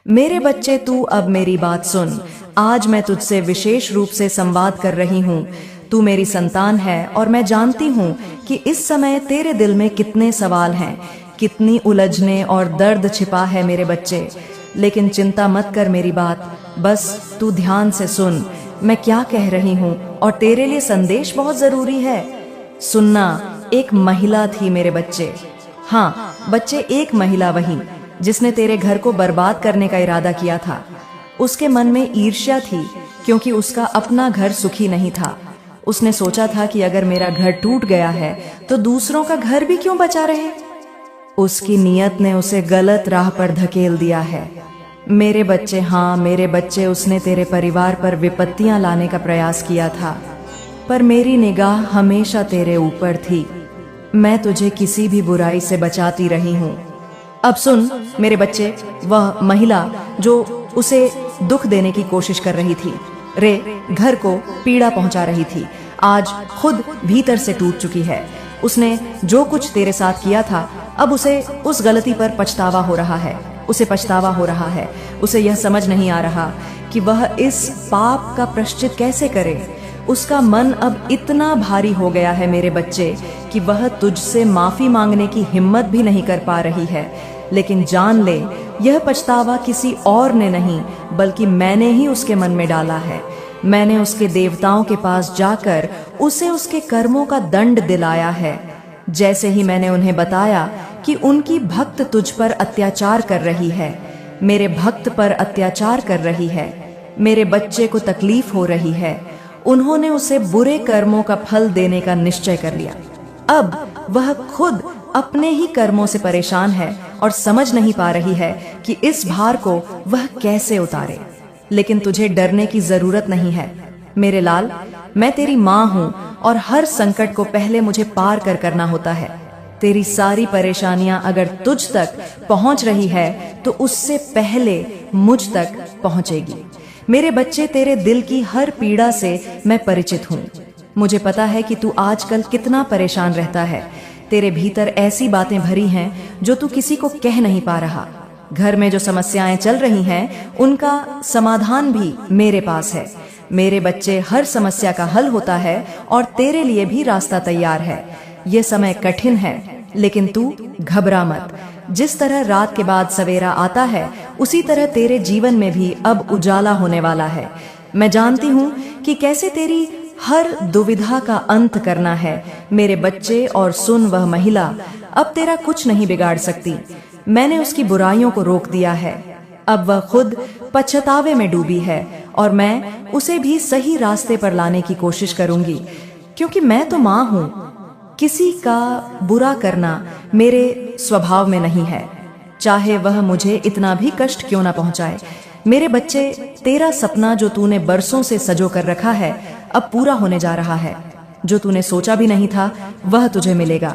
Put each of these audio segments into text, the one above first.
मेरे बच्चे, तू अब मेरी बात सुन। आज मैं तुझसे विशेष रूप से संवाद कर रही हूँ। तू मेरी संतान है और मैं जानती हूँ कि इस समय तेरे दिल में कितने सवाल हैं, कितनी उलझने और दर्द छिपा है मेरे बच्चे। लेकिन चिंता मत कर मेरी बात, बस तू ध्यान से सुन मैं क्या कह रही हूँ। और तेरे लिए संदेश बहुत जरूरी है। सुनना, एक महिला थी मेरे बच्चे। हाँ बच्चे, एक महिला वही जिसने तेरे घर को बर्बाद करने का इरादा किया था। उसके मन में ईर्ष्या थी क्योंकि उसका अपना घर सुखी नहीं था। उसने सोचा था कि अगर मेरा घर टूट गया है तो दूसरों का घर भी क्यों बचा रहे। उसकी नीयत ने उसे गलत राह पर धकेल दिया है मेरे बच्चे। हाँ मेरे बच्चे, उसने तेरे परिवार पर विपत्तियां लाने का प्रयास किया था, पर मेरी निगाह हमेशा तेरे ऊपर थी। मैं तुझे किसी भी बुराई से बचाती रही हूँ। अब सुन मेरे बच्चे, वह महिला जो उसे दुख देने की कोशिश कर रही थी, घर को पीड़ा पहुंचा रही थी, आज खुद भीतर से टूट चुकी है। उसने जो कुछ तेरे साथ किया था, अब उसे उस गलती पर पछतावा हो रहा है। उसे पछतावा हो रहा है। उसे यह समझ नहीं आ रहा कि वह इस पाप का प्रायश्चित कैसे करे। उसका मन अब इतना भारी हो गया है मेरे बच्चे कि वह तुझसे माफी मांगने की हिम्मत भी नहीं कर पा रही है। लेकिन जान ले, यह पछतावा किसी और ने नहीं बल्कि मैंने ही उसके मन में डाला है। मैंने उसके देवताओं के पास जाकर उसे उसके कर्मों का दंड दिलाया है। जैसे ही मैंने उन्हें बताया कि उनकी भक्त तुझ पर अत्याचार कर रही है, मेरे भक्त पर अत्याचार कर रही है, मेरे बच्चे को तकलीफ हो रही है, उन्होंने उसे बुरे कर्मों का फल देने का निश्चय कर लिया। अब वह खुद अपने ही कर्मों से परेशान है और समझ नहीं पा रही है कि इस भार को वह कैसे उतारे। लेकिन तुझे डरने की जरूरत नहीं है मेरे लाल। मैं तेरी माँ हूँ और हर संकट को पहले मुझे पार करना होता है। तेरी सारी परेशानियां अगर तुझ तक पहुंच रही है तो उससे पहले मुझ तक पहुंचेगी। मेरे बच्चे, तेरे दिल की हर पीड़ा से मैं परिचित हूँ। मुझे पता है कि तू आजकल कितना परेशान रहता है। तेरे भीतर ऐसी बातें भरी हैं जो तू किसी को कह नहीं पा रहा। घर में जो समस्याएं चल रही हैं उनका समाधान भी मेरे पास है। मेरे बच्चे, हर समस्या का हल होता है और तेरे लिए भी रास्ता तैयार है। ये समय कठिन है लेकिन तू घबरा मत। जिस तरह रात के बाद सवेरा आता है उसी तरह तेरे जीवन में भी अब उजाला होने वाला है। मैं जानती हूँ कि कैसे तेरी हर दुविधा का अंत करना है मेरे बच्चे। और सुन, वह महिला अब तेरा कुछ नहीं बिगाड़ सकती। मैंने उसकी बुराइयों को रोक दिया है। अब वह खुद पछतावे में डूबी है और मैं उसे भी सही रास्ते पर लाने की कोशिश करूंगी, क्योंकि मैं तो माँ हूँ। किसी का बुरा करना मेरे स्वभाव में नहीं है, चाहे वह मुझे इतना भी कष्ट क्यों ना पहुंचाए। मेरे बच्चे, तेरा सपना जो तूने बरसों से सजो कर रखा है अब पूरा होने जा रहा है। जो तूने सोचा भी नहीं था वह तुझे मिलेगा।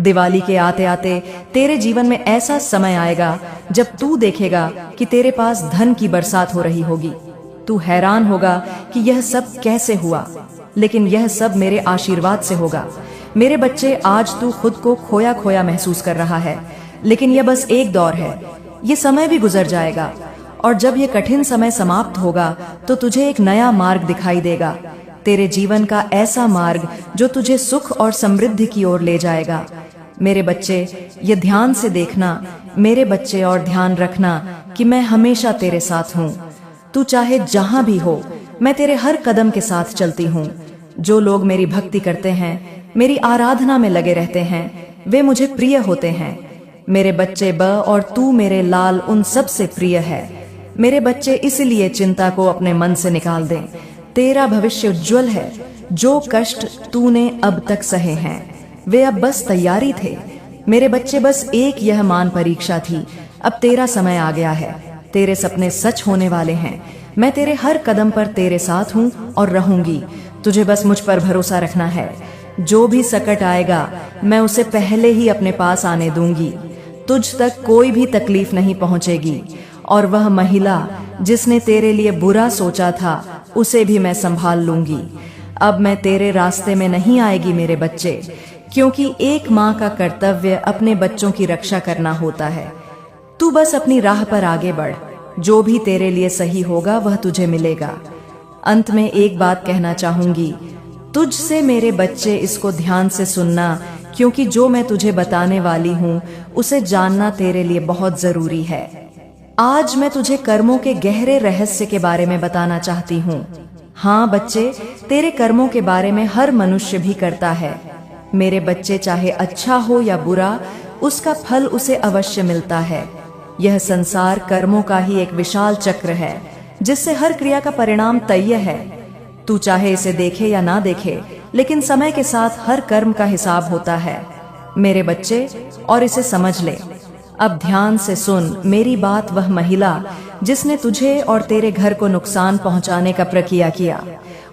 दिवाली के आते आते तेरे जीवन में ऐसा समय आएगा जब तू देखेगा कि तेरे पास धन की बरसात हो रही होगी। तू हैरान होगा कि यह सब कैसे हुआ, लेकिन यह सब मेरे आशीर्वाद से होगा। मेरे बच्चे, आज तू खुद को खोया खोया महसूस कर रहा है, लेकिन यह बस एक दौर है। ये समय भी गुजर जाएगा और जब ये कठिन समय समाप्त होगा तो तुझे एक नया मार्ग दिखाई देगा। तेरे जीवन का ऐसा मार्ग जो तुझे सुख और समृद्धि की ओर ले जाएगा। मेरे बच्चे, ये ध्यान से देखना मेरे बच्चे, और ध्यान रखना कि मैं हमेशा तेरे साथ हूँ। तू चाहे जहाँ भी हो, मैं तेरे हर कदम के साथ चलती हूँ। जो लोग मेरी भक्ति करते हैं, मेरी आराधना में लगे रहते हैं, वे मुझे प्रिय होते हैं। मेरे बच्चे, और तू मेरे लाल उन सब से प्रिय है। मेरे बच्चे, इसलिए चिंता को अपने मन से निकाल दें। तेरा भविष्य उज्जवल है। जो कष्ट तूने अब तक सहे हैं वे अब बस तैयारी थे। मेरे बच्चे, बस एक यह मान परीक्षा थी। अब तेरा समय आ गया है। तेरे सपने सच होने वाले हैं। मैं तेरे हर कदम पर तेरे साथ हूँ और रहूंगी। तुझे बस मुझ पर भरोसा रखना है। जो भी संकट आएगा मैं उसे पहले ही अपने पास आने दूंगी। तुझ तक कोई भी तकलीफ नहीं पहुंचेगी। और वह महिला जिसने तेरे लिए बुरा सोचा था उसे भी मैं संभाल लूंगी। अब मैं तेरे रास्ते में नहीं आएगी मेरे बच्चे, क्योंकि एक माँ का कर्तव्य अपने बच्चों की रक्षा करना होता है। तू बस अपनी राह पर आगे बढ़। जो भी तेरे लिए सही होगा वह तुझे मिलेगा। अंत में एक बात कहना चाहूंगी, तुझसे मेरे बच्चे इसको ध्यान से सुनना, क्योंकि जो मैं तुझे बताने वाली हूँ उसे जानना तेरे लिए बहुत जरूरी है। आज मैं तुझे कर्मों के गहरे रहस्य के बारे में बताना चाहती हूँ। हाँ बच्चे, तेरे कर्मों के बारे में हर मनुष्य भी करता है। मेरे बच्चे, चाहे अच्छा हो या बुरा, उसका फल उसे अवश्य मिलता है। यह संसार कर्मों का ही एक विशाल चक्र है, जिससे हर क्रिया का परिणाम तय है। तू चाहे इसे देखे या ना देखे, लेकिन समय के साथ हर कर्म का हिसाब होता है मेरे बच्चे, और इसे समझ ले। अब ध्यान से सुन मेरी बात। वह महिला जिसने तुझे और तेरे घर को नुकसान पहुंचाने का प्रक्रिया किया,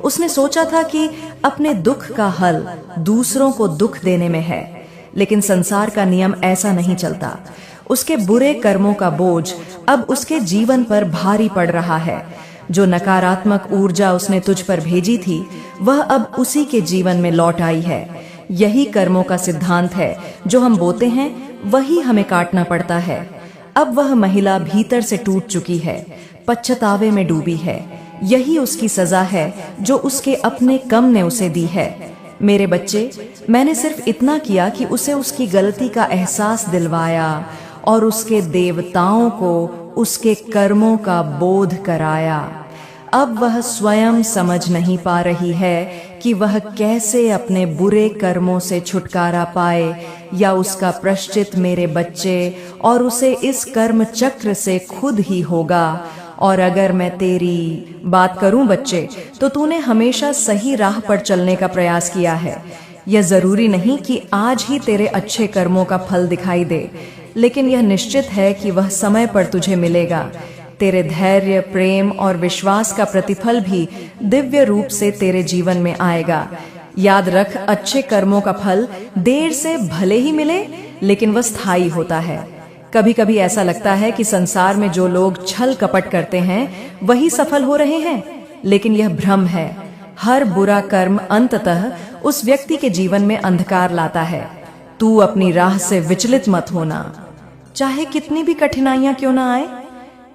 उसने सोचा था कि अपने दुख का हल दूसरों को दुख देने में है, लेकिन संसार का नियम ऐसा नहीं चलता। उसके बुरे कर्मों का बोझ अब उसके जीवन पर भारी पड़ रहा है। जो नकारात्मक ऊर्जा उसने तुझ पर भेजी थी, वह अब उसी के जीवन में लौट आई है। यही कर्मों का सिद्धांत है, जो हम बोते हैं वही हमें काटना पड़ता है। अब वह महिला भीतर से टूट चुकी है, पश्चातावे में डूबी है। यही उसकी सजा है जो उसके अपने कर्म ने उसे दी है। मेरे बच्चे, मैंने सिर्फ इतना किया कि उसे उसकी गलती का एहसास दिलवाया और उसके देवताओं को उसके कर्मों का बोध कराया। अब वह स्वयं समझ नहीं पा रही है कि वह कैसे अपने बुरे कर्मों से छुटकारा पाए, या उसका प्रायश्चित मेरे बच्चे और उसे इस कर्म चक्र से खुद ही होगा। और अगर मैं तेरी बात करूं बच्चे, तो तूने हमेशा सही राह पर चलने का प्रयास किया है। यह जरूरी नहीं कि आज ही तेरे अच्छे कर्मों का फल दिखाई दे, लेकिन यह निश्चित है कि वह समय पर तुझे मिलेगा। तेरे धैर्य, प्रेम और विश्वास का प्रतिफल भी दिव्य रूप से तेरे जीवन में आएगा। याद रख, अच्छे कर्मों का फल देर से भले ही मिले, लेकिन वह स्थायी होता है। कभी कभी ऐसा लगता है कि संसार में जो लोग छल कपट करते हैं वही सफल हो रहे हैं, लेकिन यह भ्रम है। हर बुरा कर्म अंततः उस व्यक्ति के जीवन में अंधकार लाता है। तू अपनी राह से विचलित मत होना, चाहे कितनी भी कठिनाइयां क्यों ना आए।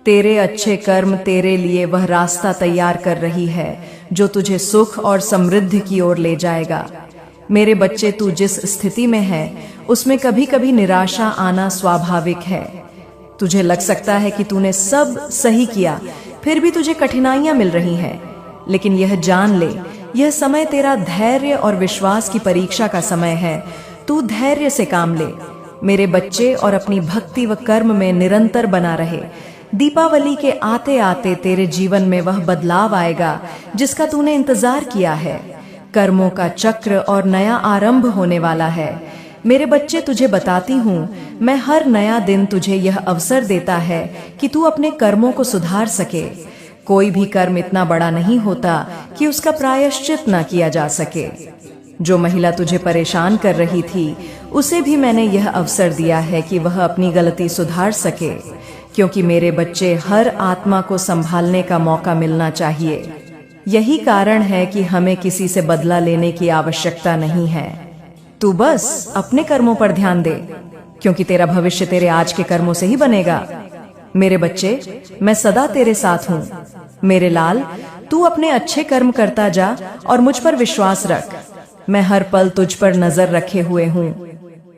तेरे अच्छे कर्म तेरे लिए वह रास्ता तैयार कर रही है जो तुझे सुख और समृद्धि की ओर ले जाएगा। मेरे बच्चे, तू जिस स्थिति में है उसमें कभी कभी निराशा आना स्वाभाविक है। तुझे लग सकता है कि तूने सब सही किया, फिर भी तुझे कठिनाइयां मिल रही हैं, लेकिन यह जान ले, यह समय तेरा धैर्य और विश्वास की परीक्षा का समय है। तू धैर्य से काम ले मेरे बच्चे, और अपनी भक्ति व कर्म में निरंतर बना रहे। दीपावली के आते आते तेरे जीवन में वह बदलाव आएगा जिसका तूने इंतजार किया है। कर्मों का चक्र और नया आरंभ होने वाला है। मेरे बच्चे, तुझे बताती हूँ, मैं हर नया दिन तुझे यह अवसर देता है कि तू अपने कर्मों को सुधार सके। कोई भी कर्म इतना बड़ा नहीं होता कि उसका प्रायश्चित न किया जा सके। जो महिला तुझे परेशान कर रही थी, उसे भी मैंने यह अवसर दिया है कि वह अपनी गलती सुधार सके, क्योंकि मेरे बच्चे, हर आत्मा को संभालने का मौका मिलना चाहिए। यही कारण है कि हमें किसी से बदला लेने की आवश्यकता नहीं है। तू बस अपने कर्मों पर ध्यान दे, क्योंकि तेरा भविष्य तेरे आज के कर्मों से ही बनेगा। मेरे बच्चे, मैं सदा तेरे साथ हूँ। मेरे लाल, तू अपने अच्छे कर्म करता जा और मुझ पर विश्वास रख। मैं हर पल तुझ पर नजर रखे हुए हूँ।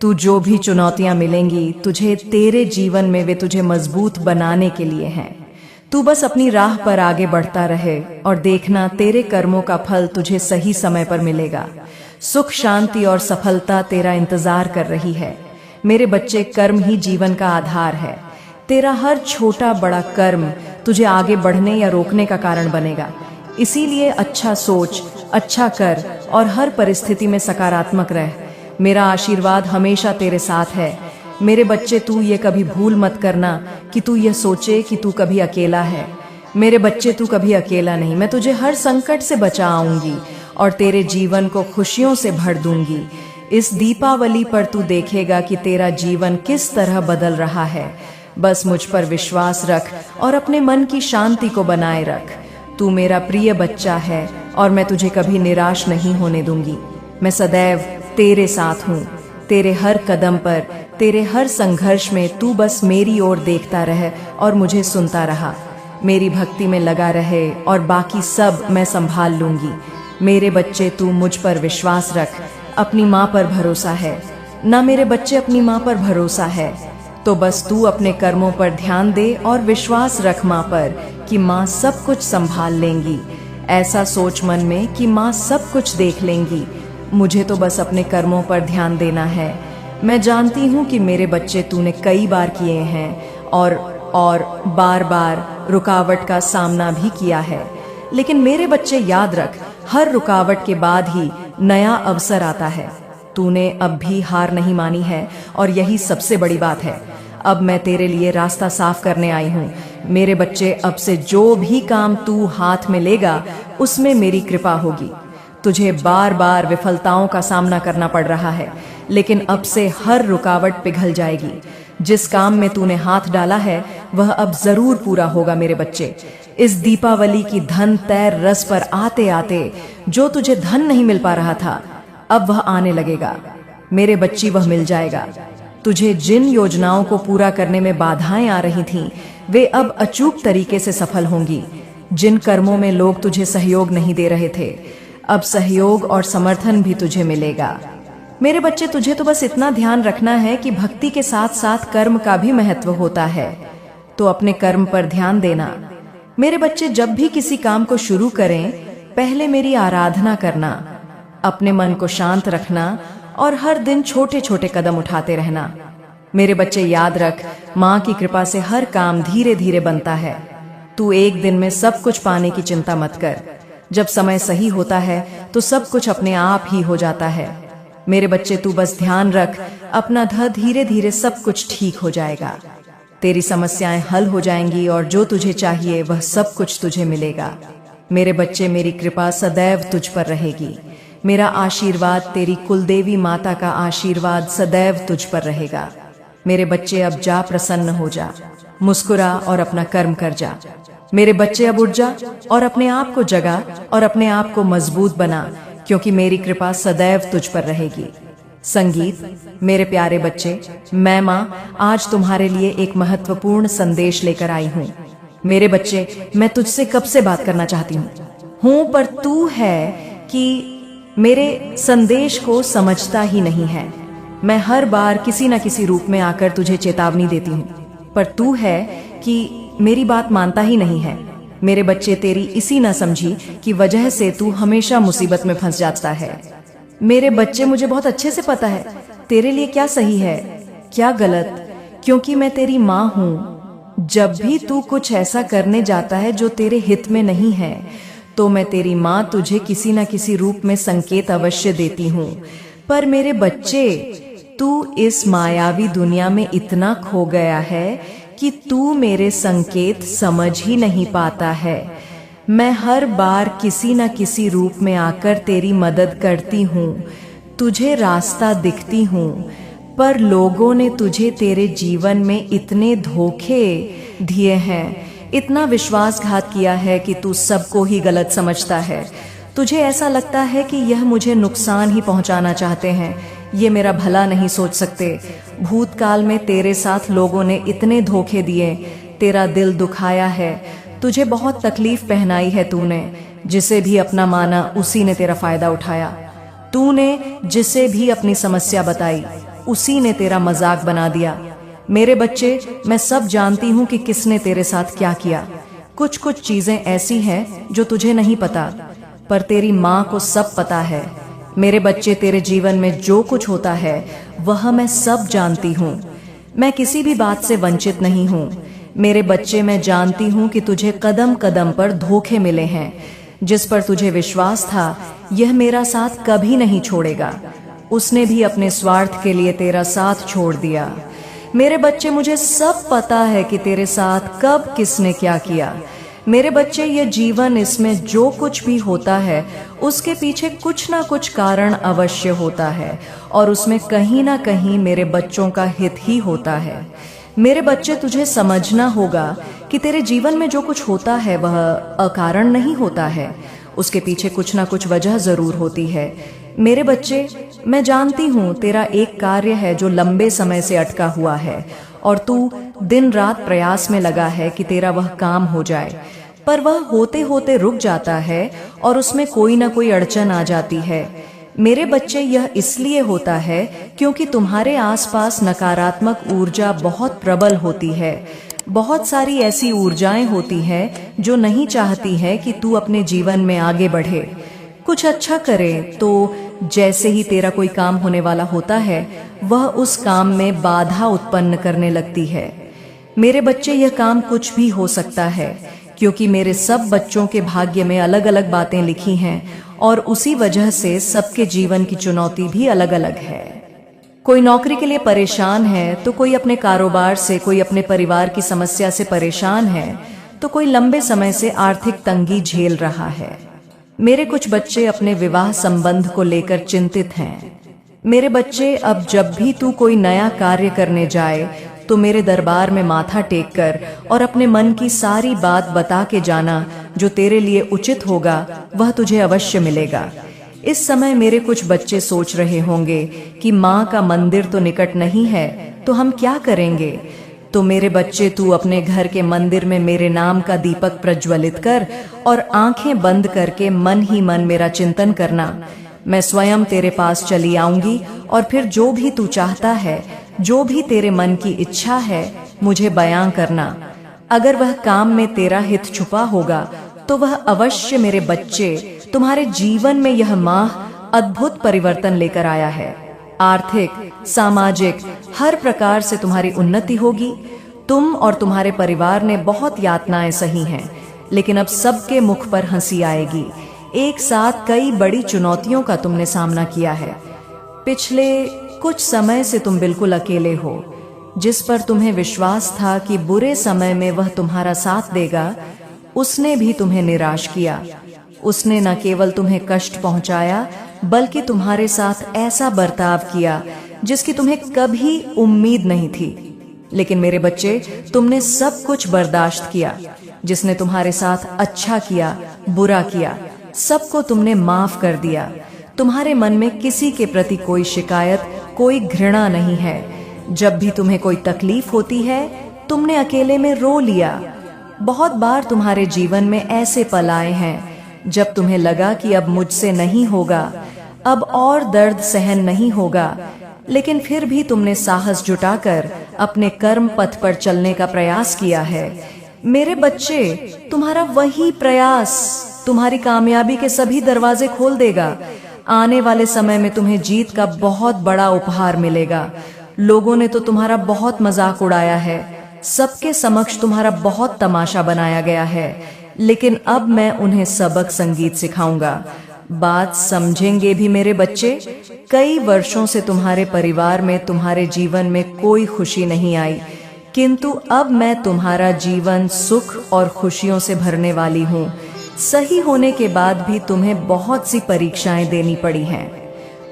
तू जो भी चुनौतियां मिलेंगी तुझे, तेरे जीवन में वे तुझे मजबूत बनाने के लिए हैं। तू बस अपनी राह पर आगे बढ़ता रहे और देखना, तेरे कर्मों का फल तुझे सही समय पर मिलेगा। सुख, शांति और सफलता तेरा इंतजार कर रही है। मेरे बच्चे, कर्म ही जीवन का आधार है। तेरा हर छोटा बड़ा कर्म तुझे आगे बढ़ने या रोकने का कारण बनेगा। इसीलिए अच्छा सोच, अच्छा कर और हर परिस्थिति में सकारात्मक रह। मेरा आशीर्वाद हमेशा तेरे साथ है। मेरे बच्चे, तू ये कभी भूल मत करना कि तू ये सोचे कि तू कभी अकेला है। मेरे बच्चे, तू कभी अकेला नहीं। मैं तुझे हर संकट से बचाऊंगी और तेरे जीवन को खुशियों से भर दूंगी। इस दीपावली पर तू देखेगा कि तेरा जीवन किस तरह बदल रहा है। बस मुझ पर विश्वास रख और अपने मन की शांति को बनाए रख। तू मेरा प्रिय बच्चा है और मैं तुझे कभी निराश नहीं होने दूंगी। मैं सदैव तेरे साथ हूँ। तेरे हर कदम पर, तेरे हर संघर्ष में तू बस मेरी ओर देखता रहे और मुझे सुनता रहा। मेरी भक्ति में लगा रहे और बाकी सब मैं संभाल लूंगी। मेरे बच्चे, तू मुझ पर विश्वास रख, अपनी माँ पर भरोसा है ना। मेरे बच्चे, अपनी माँ पर भरोसा है तो बस तू अपने कर्मों पर ध्यान दे और विश्वास रख माँ पर कि माँ सब कुछ संभाल लेंगी। ऐसा सोच मन में कि माँ सब कुछ देख लेंगी। मुझे तो बस अपने कर्मों पर ध्यान देना है। मैं जानती हूँ कि मेरे बच्चे तूने कई बार किए हैं और बार बार रुकावट का सामना भी किया है, लेकिन मेरे बच्चे याद रख, हर रुकावट के बाद ही नया अवसर आता है। तूने अब भी हार नहीं मानी है और यही सबसे बड़ी बात है। अब मैं तेरे लिए रास्ता साफ करने आई हूँ। मेरे बच्चे, अब से जो भी काम तू हाथ में लेगा उसमें मेरी कृपा होगी। तुझे बार बार विफलताओं का सामना करना पड़ रहा है, लेकिन अब से हर रुकावट पिघल जाएगी। जिस काम में तूने हाथ डाला है वह अब जरूर पूरा होगा। मेरे बच्चे, इस दीपावली की धन तैर रस पर आते आते जो तुझे धन नहीं मिल पा रहा था, अब वह आने लगेगा। मेरे बच्ची, वह मिल जाएगा। तुझे जिन योजनाओं को पूरा करने में बाधाएं आ रही थीं, वे अब अचूक तरीके से सफल होंगी। जिन कर्मों में लोग तुझे सहयोग नहीं दे रहे थे, अब सहयोग और समर्थन भी तुझे मिलेगा। मेरे बच्चे, तुझे तो बस इतना ध्यान रखना है कि भक्ति के साथ साथ कर्म का भी महत्व होता है, तो अपने कर्म पर ध्यान देना। मेरे बच्चे, जब भी किसी काम को शुरू करें, पहले मेरी आराधना करना, अपने मन को शांत रखना और हर दिन छोटे छोटे कदम उठाते रहना। मेरे बच्चे, याद रख, माँ की कृपा से हर काम धीरे धीरे बनता है। तू एक दिन में सब कुछ पाने की चिंता मत कर। जब समय सही होता है तो सब कुछ अपने आप ही हो जाता है। मेरे बच्चे, तू बस ध्यान रख, अपना धीरे धीरे सब कुछ ठीक हो जाएगा। तेरी समस्याएं हल हो जाएंगी और जो तुझे चाहिए वह सब कुछ तुझे मिलेगा। मेरे बच्चे, मेरी कृपा सदैव तुझ पर रहेगी। मेरा आशीर्वाद, तेरी कुलदेवी माता का आशीर्वाद सदैव तुझ पर रहेगा। मेरे बच्चे, अब जा, प्रसन्न हो जा, मुस्कुरा और अपना कर्म कर जा। मेरे बच्चे, अब उठ जा और अपने आप को जगा और अपने आप को मजबूत बना, क्योंकि मेरी कृपा सदैव तुझ पर रहेगी। संगीत। मेरे प्यारे बच्चे, मैं माँ आज तुम्हारे लिए एक महत्वपूर्ण संदेश लेकर आई हूँ। मेरे बच्चे, मैं तुझसे कब से बात करना चाहती हूँ, पर तू है कि मेरे संदेश को समझता ही नहीं है। मैं हर बार किसी न किसी रूप में आकर तुझे चेतावनी देती हूँ, पर तू है कि मेरी बात मानता ही नहीं है। मेरे बच्चे, तेरी इसी न समझी की वजह से तू हमेशा मुसीबत में फंस जाता है। मेरे बच्चे, मुझे बहुत अच्छे से पता है तेरे लिए क्या सही है क्या गलत, क्योंकि मैं तेरी माँ हूँ। जब भी तू कुछ ऐसा करने जाता है जो तेरे हित में नहीं है, तो मैं तेरी माँ तुझे किसी न किसी रूप में संकेत अवश्य देती हूँ। पर मेरे बच्चे, तू इस मायावी दुनिया में इतना खो गया है कि तू मेरे संकेत समझ ही नहीं पाता है। मैं हर बार किसी न किसी रूप में आकर तेरी मदद करती हूँ, तुझे रास्ता दिखती हूँ, पर लोगों ने तुझे तेरे जीवन में इतने धोखे दिए हैं, इतना विश्वासघात किया है कि तू सबको ही गलत समझता है। तुझे ऐसा लगता है कि यह मुझे नुकसान ही पहुंचाना चाहते हैं, ये मेरा भला नहीं सोच सकते। भूतकाल में तेरे साथ लोगों ने इतने धोखे दिए, तेरा दिल दुखाया है, तुझे बहुत तकलीफ पहनाई है। तूने जिसे भी अपना माना उसी ने तेरा फायदा उठाया। तूने जिसे भी अपनी समस्या बताई उसी ने तेरा मजाक बना दिया। मेरे बच्चे, मैं सब जानती हूँ कि किसने तेरे साथ क्या किया। कुछ कुछ चीजें ऐसी हैं जो तुझे नहीं पता, पर तेरी माँ को सब पता है। मेरे बच्चे, तेरे जीवन में जो कुछ होता है वह मैं सब जानती हूँ। मैं किसी भी बात से वंचित नहीं हूँ। मेरे बच्चे, मैं जानती हूँ कि तुझे कदम कदम पर धोखे मिले हैं। जिस पर तुझे विश्वास था यह मेरा साथ कभी नहीं छोड़ेगा, उसने भी अपने स्वार्थ के लिए तेरा साथ छोड़ दिया। मेरे बच्चे, मुझे सब पता है कि तेरे साथ कब किसने क्या किया। मेरे बच्चे, ये जीवन, इसमें जो कुछ भी होता है उसके पीछे कुछ ना कुछ कारण अवश्य होता है और उसमें कहीं ना कहीं मेरे बच्चों का हित ही होता है। मेरे बच्चे, तुझे समझना होगा कि तेरे जीवन में जो कुछ होता है वह अकारण नहीं होता है, उसके पीछे कुछ ना कुछ वजह जरूर होती है। मेरे बच्चे, मैं जानती हूँ तेरा एक कार्य है जो लंबे समय से अटका हुआ है और तू दिन रात प्रयास में लगा है कि तेरा वह काम हो जाए, पर वह होते होते रुक जाता है और उसमें कोई ना कोई अड़चन आ जाती है। मेरे बच्चे, यह इसलिए होता है क्योंकि तुम्हारे आसपास नकारात्मक ऊर्जा बहुत प्रबल होती है। बहुत सारी ऐसी ऊर्जाएं होती हैं जो नहीं चाहती है कि तू अपने जीवन में आगे बढ़े, कुछ अच्छा करे। तो जैसे ही तेरा कोई काम होने वाला होता है, वह उस काम में बाधा उत्पन्न करने लगती है। मेरे बच्चे, यह काम कुछ भी हो सकता है क्योंकि मेरे सब बच्चों के भाग्य में अलग अलग बातें लिखी हैं और उसी वजह से सबके जीवन की चुनौती भी अलग अलग है। कोई नौकरी के लिए परेशान है तो कोई अपने कारोबार से, कोई अपने परिवार की समस्या से परेशान है तो कोई लंबे समय से आर्थिक तंगी झेल रहा है। मेरे कुछ बच्चे अपने विवाह संबंध को लेकर चिंतित हैं। मेरे बच्चे, अब जब भी तू कोई नया कार्य करने जाए तो मेरे दरबार में माथा टेक कर और अपने मन की सारी बात बता के जाना। जो तेरे लिए उचित होगा वह तुझे अवश्य मिलेगा। इस समय मेरे कुछ बच्चे सोच रहे होंगे कि माँ का मंदिर तो निकट नहीं है, तो हम क्या करेंगे। तो मेरे बच्चे, तू अपने घर के मंदिर में मेरे नाम का दीपक प्रज्वलित कर और आंखें बंद करके मन ही मन मेरा चिंतन करना। मैं स्वयं तेरे पास चली आऊंगी और फिर जो भी तू चाहता है, जो भी तेरे मन की इच्छा है, मुझे बयां करना। अगर वह काम में तेरा हित छुपा होगा तो वह अवश्य मेरे बच्चे तुम्हारे जीवन में यह माह अद्भुत परिवर्तन लेकर आया है। आर्थिक, सामाजिक, हर प्रकार से तुम्हारी उन्नति होगी। तुम और तुम्हारे परिवार ने बहुत यातनाएं सही हैं, लेकिन अब सबके मुख पर हंसी आएगी। एक साथ कई बड़ी चुनौतियों का तुमने सामना किया है। पिछले कुछ समय से तुम बिल्कुल अकेले हो। जिस पर तुम्हें विश्वास था कि बुरे समय में वह तुम्हारा साथ देगा, उसने भी तुम्हें निराश किया। उसने न केवल तुम्हें कष्ट पहुंचाया, बल्कि तुम्हारे साथ ऐसा बर्ताव किया जिसकी तुम्हें कभी उम्मीद नहीं थी। लेकिन मेरे बच्चे, तुमने सब कुछ बर्दाश्त किया। जिसने तुम्हारे साथ अच्छा किया, बुरा किया, सबको तुमने माफ कर दिया। तुम्हारे मन में किसी के प्रति कोई शिकायत, कोई घृणा नहीं है। जब भी तुम्हें कोई तकलीफ होती है, तुमने अकेले में रो लिया। बहुत बार तुम्हारे जीवन में ऐसे पल आए हैं जब तुम्हें लगा कि अब मुझसे नहीं होगा, अब और दर्द सहन नहीं होगा, लेकिन फिर भी तुमने साहस जुटाकर अपने कर्म पथ पर चलने का प्रयास किया है। मेरे बच्चे, तुम्हारा वही प्रयास तुम्हारी कामयाबी के सभी दरवाजे खोल देगा। आने वाले समय में तुम्हें जीत का बहुत बड़ा उपहार मिलेगा। लोगों ने तो तुम्हारा बहुत मजाक उड़ाया है, सबके समक्ष तुम्हारा बहुत तमाशा बनाया गया है, लेकिन अब मैं उन्हें सबक संगीत सिखाऊंगा। बात समझेंगे भी मेरे बच्चे। कई वर्षों से तुम्हारे परिवार में, तुम्हारे जीवन में कोई खुशी नहीं आई, किंतु अब मैं तुम्हारा जीवन सुख और खुशियों से भरने वाली हूँ। सही होने के बाद भी तुम्हें बहुत सी परीक्षाएं देनी पड़ी हैं।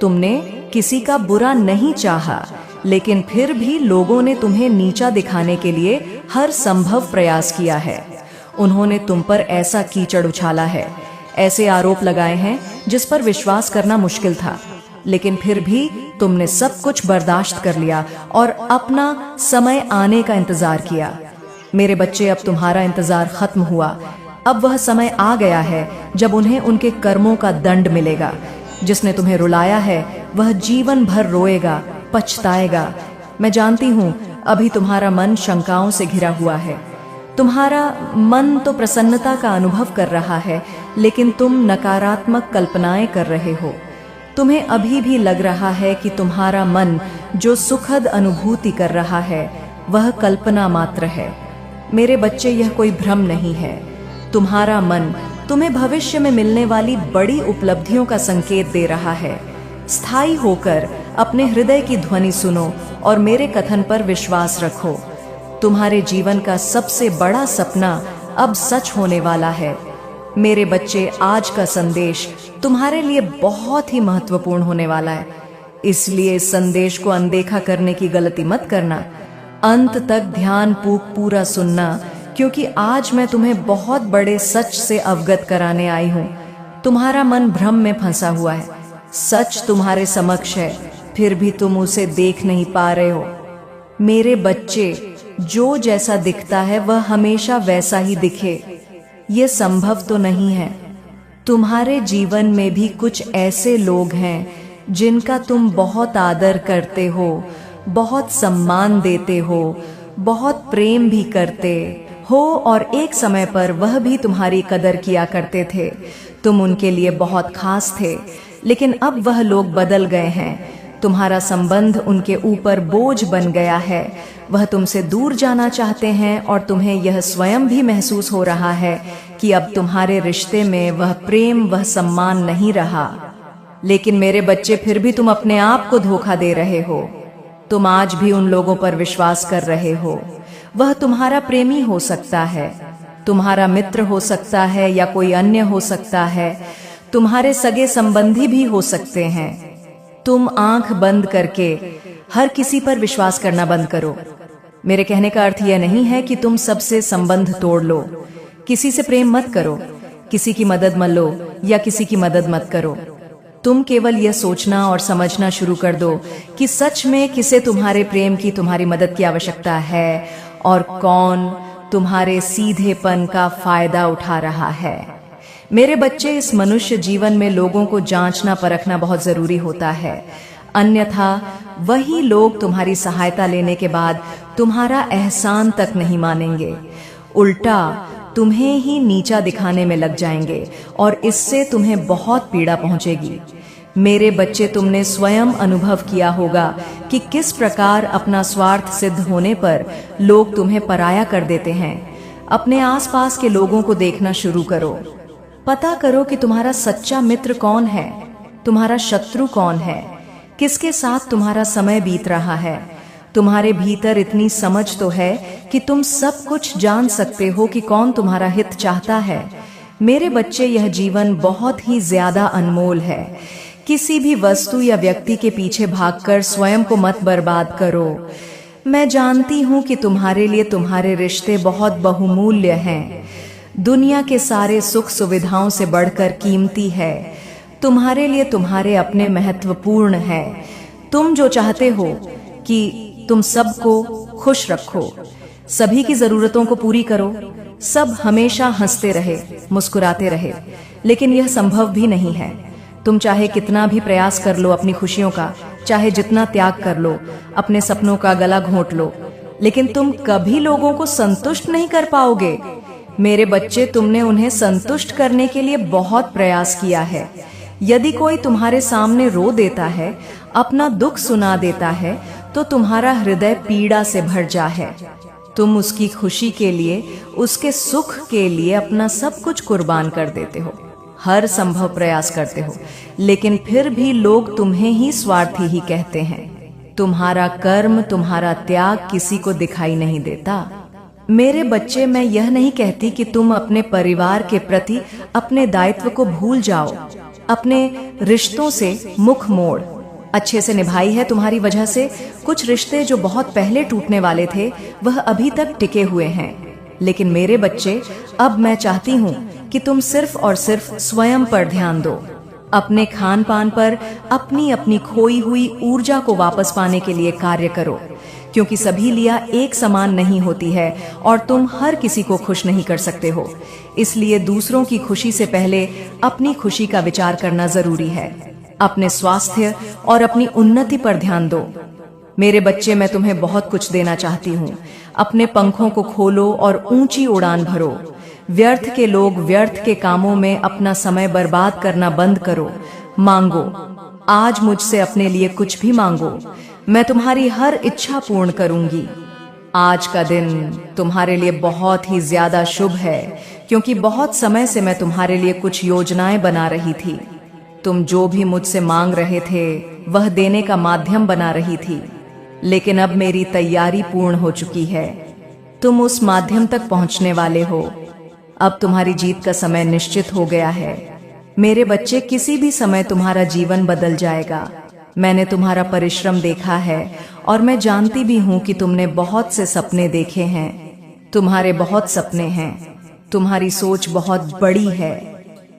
तुमने किसी का बुरा नहीं चाहा, लेकिन फिर भी लोगों ने तुम्हें नीचा दिखाने के लिए हर संभव प्रयास किया है। उन्होंने तुम पर ऐसा कीचड़ उछाला है, ऐसे आरोप लगाए हैं जिस पर विश्वास करना मुश्किल था, लेकिन फिर भी तुमने सब कुछ बर्दाश्त कर लिया और अपना समय आने का इंतजार किया। मेरे बच्चे, अब तुम्हारा इंतजार खत्म हुआ। अब वह समय आ गया है जब उन्हें उनके कर्मों का दंड मिलेगा। जिसने तुम्हें रुलाया है वह जीवन भर रोएगा, पछताएगा। मैं जानती हूँ अभी तुम्हारा मन शंकाओं से घिरा हुआ है। तुम्हारा मन तो प्रसन्नता का अनुभव कर रहा है, लेकिन तुम नकारात्मक कल्पनाएं कर रहे हो। तुम्हें अभी भी लग रहा है कि तुम्हारा मन जो सुखद अनुभूति कर रहा है वह कल्पना मात्र है। मेरे बच्चे, यह कोई भ्रम नहीं है। तुम्हारा मन तुम्हें भविष्य में मिलने वाली बड़ी उपलब्धियों का संकेत दे रहा है। स्थायी होकर अपने हृदय की ध्वनि सुनो और मेरे कथन पर विश्वास रखो। तुम्हारे जीवन का सबसे बड़ा सपना अब सच होने वाला है। मेरे बच्चे, आज का संदेश तुम्हारे लिए बहुत ही महत्वपूर्ण होने वाला है, इसलिए इस संदेश को अनदेखा करने की गलती मत करना। अंत तक ध्यान पूरा सुनना, क्योंकि आज मैं तुम्हें बहुत बड़े सच से अवगत कराने आई हूँ। तुम्हारा मन भ्रम में फंसा हुआ है, सच तुम्हारे समक्ष है, फिर भी तुम उसे देख नहीं पा रहे हो। मेरे बच्चे, जो जैसा दिखता है वह हमेशा वैसा ही दिखे, ये संभव तो नहीं है। तुम्हारे जीवन में भी कुछ ऐसे लोग हैं जिनका तुम बहुत आदर करते हो, बहुत सम्मान देते हो, बहुत प्रेम भी करते हो, और एक समय पर वह भी तुम्हारी कदर किया करते थे। तुम उनके लिए बहुत खास थे, लेकिन अब वह लोग बदल गए हैं। तुम्हारा संबंध उनके ऊपर बोझ बन गया है। वह तुमसे दूर जाना चाहते हैं और तुम्हें यह स्वयं भी महसूस हो रहा है कि अब तुम्हारे रिश्ते में वह प्रेम, वह सम्मान नहीं रहा। लेकिन मेरे बच्चे, फिर भी तुम अपने आप को धोखा दे रहे हो। तुम आज भी उन लोगों पर विश्वास कर रहे हो। वह तुम्हारा प्रेमी हो सकता है, तुम्हारा मित्र हो सकता है, या कोई अन्य हो सकता है, तुम्हारे सगे संबंधी भी हो सकते हैं। तुम आंख बंद करके हर किसी पर विश्वास करना बंद करो। मेरे कहने का अर्थ यह नहीं है कि तुम सबसे संबंध तोड़ लो। किसी से प्रेम मत करो, किसी की मदद मत लो, या किसी की मदद मत करो। तुम केवल यह सोचना और समझना शुरू कर दो कि सच में किसे तुम्हारे प्रेम की, तुम्हारी मदद की आवश्यकता है, और कौन तुम्हारे सीधेपन का फायदा उठा रहा है। मेरे बच्चे, इस मनुष्य जीवन में लोगों को जांचना परखना बहुत जरूरी होता है, अन्यथा वही लोग तुम्हारी सहायता लेने के बाद तुम्हारा एहसान तक नहीं मानेंगे, उल्टा तुम्हें ही नीचा दिखाने में लग जाएंगे, और इससे तुम्हें बहुत पीड़ा पहुंचेगी। मेरे बच्चे, तुमने स्वयं अनुभव किया होगा कि किस प्रकार अपना स्वार्थ सिद्ध होने पर लोग तुम्हें पराया कर देते हैं। अपने आसपास के लोगों को देखना शुरू करो। पता करो कि तुम्हारा सच्चा मित्र कौन है, तुम्हारा शत्रु कौन है, किसके साथ तुम्हारा समय बीत रहा है। तुम्हारे भीतर इतनी समझ तो है कि तुम सब कुछ जान सकते हो कि कौन तुम्हारा हित चाहता है। मेरे बच्चे, यह जीवन बहुत ही ज्यादा अनमोल है। किसी भी वस्तु या व्यक्ति के पीछे भागकर स्वयं को मत बर्बाद करो। मैं जानती हूँ कि तुम्हारे लिए तुम्हारे रिश्ते बहुत बहुमूल्य हैं। दुनिया के सारे सुख सुविधाओं से बढ़कर कीमती है। तुम्हारे लिए तुम्हारे अपने महत्वपूर्ण है। तुम जो चाहते हो कि तुम सबको खुश रखो, सभी की जरूरतों को पूरी करो, सब हमेशा हंसते रहे, मुस्कुराते रहे, लेकिन यह संभव भी नहीं है। तुम चाहे कितना भी प्रयास कर लो अपनी खुशियों का, चाहे जितना त्याग कर लो, अपने सपनों का गला घोंट लो, लेकिन तुम कभी लोगों को संतुष्ट नहीं कर पाओगे। मेरे बच्चे, तुमने उन्हें संतुष्ट करने के लिए बहुत प्रयास किया है। यदि कोई तुम्हारे सामने रो देता है, अपना दुख सुना देता है, तो तुम्हारा हृदय पीड़ा से भर जा है। तुम उसकी खुशी के लिए, उसके सुख के लिए अपना सब कुछ कुर्बान कर देते हो, हर संभव प्रयास करते हो, लेकिन फिर भी लोग तुम्हें ही स्वार्थी ही कहते हैं। तुम्हारा कर्म, तुम्हारा त्याग किसी को दिखाई नहीं देता। मेरे बच्चे, मैं यह नहीं कहती कि तुम अपने परिवार के प्रति अपने दायित्व को भूल जाओ, अपने रिश्तों से मुख मोड़। अच्छे से निभाई है तुम्हारी वजह से कुछ रिश्ते जो बहुत पहले टूटने वाले थे, वह अभी तक टिके हुए हैं। लेकिन मेरे बच्चे, अब मैं चाहती हूँ कि तुम सिर्फ और सिर्फ स्वयं पर ध्यान दो, अपने खान पान पर, अपनी अपनी खोई हुई ऊर्जा को वापस पाने के लिए कार्य करो, क्योंकि सभी लिया एक समान नहीं होती है और तुम हर किसी को खुश नहीं कर सकते हो। इसलिए दूसरों की खुशी से पहले अपनी खुशी का विचार करना जरूरी है। अपने स्वास्थ्य और अपनी उन्नति पर ध्यान दो। मेरे बच्चे, मैं तुम्हें बहुत कुछ देना चाहती हूँ। अपने पंखों को खोलो और ऊंची उड़ान भरो। व्यर्थ के लोग व्यर्थ के कामों में अपना समय बर्बाद करना बंद करो। मांगो, आज मुझसे अपने लिए कुछ भी मांगो, मैं तुम्हारी हर इच्छा पूर्ण करूंगी। आज का दिन तुम्हारे लिए बहुत ही ज्यादा शुभ है, क्योंकि बहुत समय से मैं तुम्हारे लिए कुछ योजनाएं बना रही थी। तुम जो भी मुझसे मांग रहे थे वह देने का माध्यम बना रही थी, लेकिन अब मेरी तैयारी पूर्ण हो चुकी है। तुम उस माध्यम तक पहुंचने वाले हो। अब तुम्हारी जीत का समय निश्चित हो गया है। मेरे बच्चे, किसी भी समय तुम्हारा जीवन बदल जाएगा। मैंने तुम्हारा परिश्रम देखा है और मैं जानती भी हूँ कि तुमने बहुत से सपने देखे हैं। तुम्हारे बहुत सपने हैं, तुम्हारी सोच बहुत बड़ी है।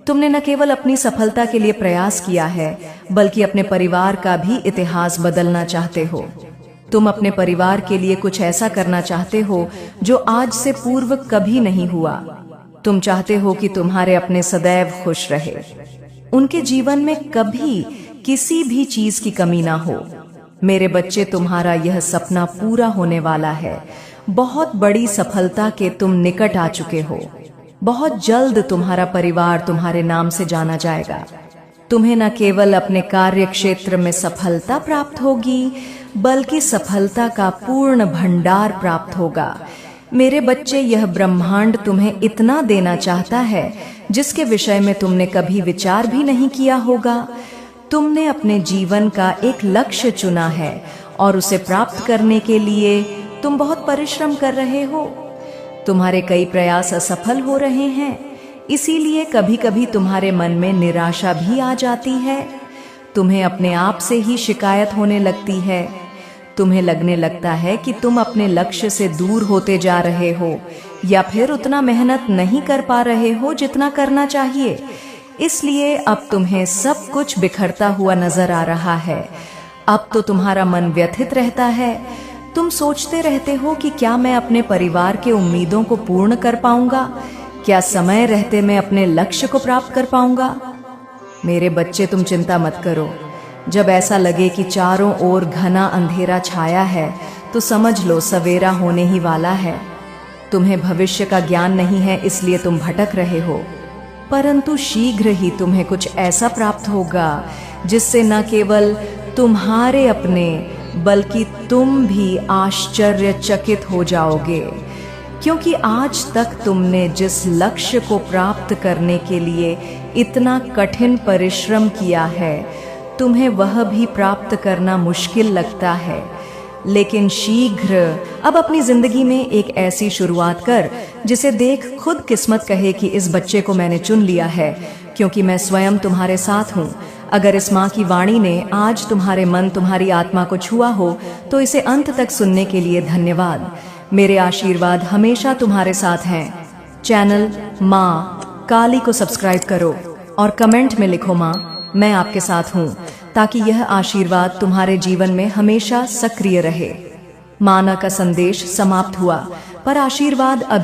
तुमने न केवल अपनी सफलता के लिए प्रयास किया है, बल्कि अपने परिवार का भी इतिहास बदलना चाहते हो। तुम अपने परिवार के लिए कुछ ऐसा करना चाहते हो जो आज से पूर्व कभी नहीं हुआ। तुम चाहते हो कि तुम्हारे अपने सदैव खुश रहे, उनके जीवन में कभी किसी भी चीज की कमी ना हो। मेरे बच्चे, तुम्हारा यह सपना पूरा होने वाला है। बहुत बड़ी सफलता के तुम निकट आ चुके हो। बहुत जल्द तुम्हारा परिवार तुम्हारे नाम से जाना जाएगा। तुम्हें न केवल अपने कार्य क्षेत्र में सफलता प्राप्त होगी, बल्कि सफलता का पूर्ण भंडार प्राप्त होगा। मेरे बच्चे, यह ब्रह्मांड तुम्हें इतना देना चाहता है जिसके विषय में तुमने कभी विचार भी नहीं किया होगा। तुमने अपने जीवन का एक लक्ष्य चुना है और उसे प्राप्त करने के लिए तुम बहुत परिश्रम कर रहे हो। तुम्हारे कई प्रयास असफल हो रहे हैं, इसीलिए कभी कभी तुम्हारे मन में निराशा भी आ जाती है। तुम्हें अपने आप से ही शिकायत होने लगती है। तुम्हें लगने लगता है कि तुम अपने लक्ष्य से दूर होते जा रहे हो, या फिर उतना मेहनत नहीं कर पा रहे हो जितना करना चाहिए। इसलिए अब तुम्हें सब कुछ बिखरता हुआ नजर आ रहा है। अब तो तुम्हारा मन व्यथित रहता है। तुम सोचते रहते हो कि क्या मैं अपने परिवार के उम्मीदों को पूर्ण कर पाऊंगा? क्या समय रहते मैं अपने लक्ष्य को प्राप्त कर पाऊंगा? मेरे बच्चे, तुम चिंता मत करो। जब ऐसा लगे कि चारों ओर घना अंधेरा छाया है, तो समझ लो सवेरा होने ही वाला है। तुम्हें भविष्य का ज्ञान नहीं है, इसलिए तुम भटक रहे हो, परंतु शीघ्र ही तुम्हें कुछ ऐसा प्राप्त होगा जिससे न केवल तुम्हारे अपने, बल्कि तुम भी आश्चर्यचकित हो जाओगे। क्योंकि आज तक तुमने जिस लक्ष्य को प्राप्त करने के लिए इतना कठिन परिश्रम किया है, तुम्हें वह भी प्राप्त करना मुश्किल लगता है। लेकिन शीघ्र अब अपनी जिंदगी में एक ऐसी शुरुआत कर जिसे देख खुद किस्मत कहे कि इस बच्चे को मैंने चुन लिया है, क्योंकि मैं स्वयं तुम्हारे साथ हूँ। अगर इस माँ की वाणी ने आज तुम्हारे मन, तुम्हारी आत्मा को छुआ हो, तो इसे अंत तक सुनने के लिए धन्यवाद। मेरे आशीर्वाद हमेशा तुम्हारे साथ हैं। चैनल माँ काली को सब्सक्राइब करो और कमेंट में लिखो, माँ मैं आपके साथ हूँ, ताकि यह आशीर्वाद तुम्हारे जीवन में हमेशा सक्रिय रहे। माना का संदेश समाप्त हुआ, पर आशीर्वाद अभी